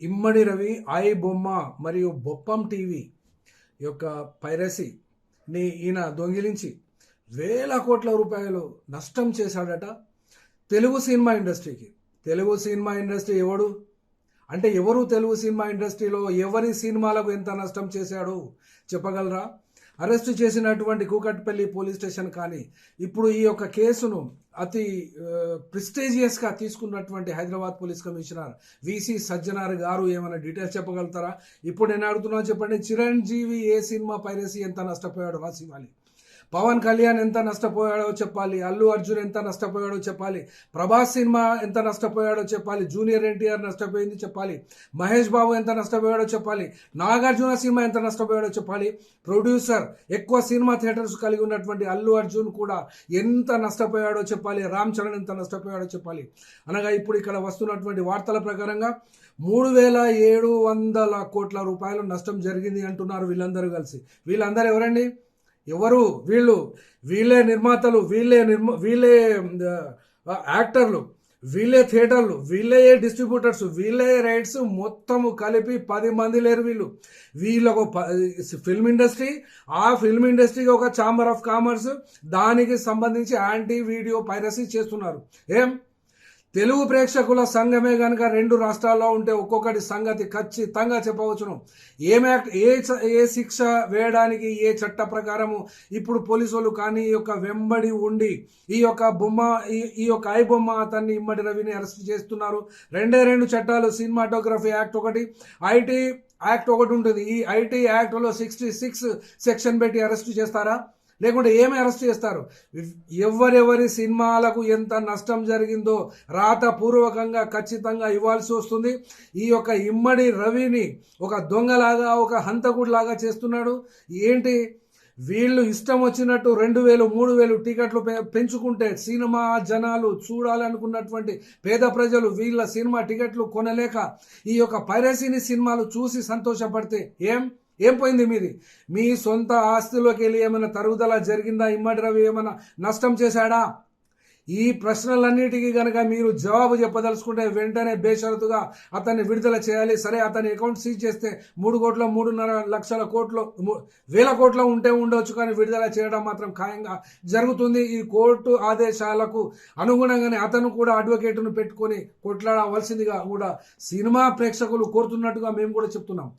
ఇమ్మడి Ravi, I బొమ్మ మరియు బొప్పం TV యొక్క పైరసీని ఈయన దొంగిలించి వేల కోట్ల రూపాయలు నష్టం చేశాడట తెలుగు సినిమా ఇండస్ట్రీకి. తెలుగు సినిమా ఇండస్ట్రీ ఎవడు అంటే ఎవరు? తెలుగు సినిమా ఇండస్ట్రీలో ఎవరి సినిమాలకు ఎంత నష్టం చేశాడు చెప్పగలరా? అరెస్టు చేసినటువంటి కూకట్పల్లి పోలీస్ స్టేషన్ కానీ ఇప్పుడు ఈ యొక్క కేసును అతి ప్రిస్టేజియస్గా తీసుకున్నటువంటి Hyderabad police commissioner VC Sajjanar గారు ఏమైనా డీటెయిల్స్ చెప్పగలుగుతారా? ఇప్పుడు నేను అడుగుతున్నా, చెప్పండి. చిరంజీవి ఏ సినిమా పైరసీ ఎంత నష్టపోయాడో రాసివ్వాలి. పవన్ కళ్యాణ్ ఎంత నష్టపోయాడో చెప్పాలి. అల్లు అర్జున్ ఎంత నష్టపోయాడో చెప్పాలి. ప్రభాస్ సినిమా ఎంత నష్టపోయాడో చెప్పాలి. జూనియర్ ఎన్టీఆర్ నష్టపోయింది చెప్పాలి. మహేష్ బాబు ఎంత నష్టపోయాడో చెప్పాలి. నాగార్జున సినిమా ఎంత నష్టపోయాడో చెప్పాలి. ప్రొడ్యూసర్ ఎక్కువ సినిమా థియేటర్స్ కలిగి ఉన్నటువంటి అల్లు అర్జున్ కూడా ఎంత నష్టపోయాడో చెప్పాలి. రామ్ చరణ్ ఎంత నష్టపోయాడో చెప్పాలి. అనగా ఇప్పుడు ఇక్కడ వస్తున్నటువంటి వార్తల ప్రకారంగా 3700 కోట్ల రూపాయలు నష్టం జరిగింది అంటున్నారు వీళ్ళందరూ కలిసి. వీళ్ళందరూ ఎవరండి? ఎవరు వీళ్ళు? వీళ్ళే నిర్మాతలు, వీళ్ళే యాక్టర్లు, వీళ్ళే థియేటర్లు, వీళ్ళే డిస్ట్రిబ్యూటర్స్, వీళ్ళే రైట్స్, మొత్తము కలిపి 10 మంది లేరు వీళ్ళు. వీళ్ళకు ఫిల్మ్ ఇండస్ట్రీ, ఆ ఫిల్మ్ ఇండస్ట్రీకి ఒక ఛాంబర్ ఆఫ్ కామర్స్, దానికి సంబంధించి యాంటీ వీడియో పైరసీ చేస్తున్నారు. ఏం తెలుగు ప్రేక్షకుల సంఘమే కనుక 2 రాష్ట్రాల్లో ఉంటే ఒక్కొక్కటి సంగతి ఖచ్చితంగా చెప్పవచ్చును. ఏ శిక్ష వేయడానికి ఏ చట్ట ప్రకారము ఇప్పుడు పోలీసు వాళ్ళు కానీ ఈ యొక్క వెంబడి ఉండి ఈ యొక్క ఐ బొమ్మ అతన్ని ఇమ్మడి రవిని అరెస్ట్ చేస్తున్నారు. 2 చట్టాలు, సినిమాటోగ్రఫీ యాక్ట్ ఒకటి, ఐటీ యాక్ట్ ఒకటి ఉంటుంది. ఈ ఐటీ యాక్ట్లో 66 సెక్షన్ పెట్టి అరెస్ట్ చేస్తారా? లేకుంటే ఏమి అరెస్ట్ చేస్తారు? ఎవరెవరి సినిమాలకు ఎంత నష్టం జరిగిందో రాతపూర్వకంగా ఖచ్చితంగా ఇవ్వాల్సి వస్తుంది. ఈ యొక్క ఇమ్మడి రవిని ఒక దొంగలాగా, ఒక హంతకుడిలాగా చేస్తున్నాడు. ఏంటి వీళ్ళు ఇష్టం వచ్చినట్టు 2000 3000 టికెట్లు పెంచుకుంటే సినిమా జనాలు చూడాలనుకున్నటువంటి పేద ప్రజలు వీళ్ళ సినిమా టికెట్లు కొనలేక ఈ యొక్క పైరసీని సినిమాలు చూసి సంతోషపడితే ఏం పోయింది మీది? మీ సొంత ఆస్తిలోకి వెళ్ళి ఏమైనా తరుగుదల జరిగిందా? ఇమ్మడి రవి ఏమైనా నష్టం చేశాడా? ఈ ప్రశ్నలన్నిటికీ కనుక మీరు జవాబు చెప్పదలుచుకుంటే వెంటనే బేషరతుగా అతన్ని విడుదల చేయాలి. సరే, అతని అకౌంట్ సీజ్ చేస్తే 3 కోట్ల 3.5 లక్షల కోట్లు, 1000 కోట్ల ఉంటే ఉండవచ్చు, కానీ విడుదల చేయడం మాత్రం ఖాయంగా జరుగుతుంది. ఈ కోర్టు ఆదేశాలకు అనుగుణంగానే అతను కూడా అడ్వకేట్ను పెట్టుకొని కొట్లాడవలసిందిగా కూడా సినిమా ప్రేక్షకులు కోరుతున్నట్టుగా మేము కూడా చెప్తున్నాం.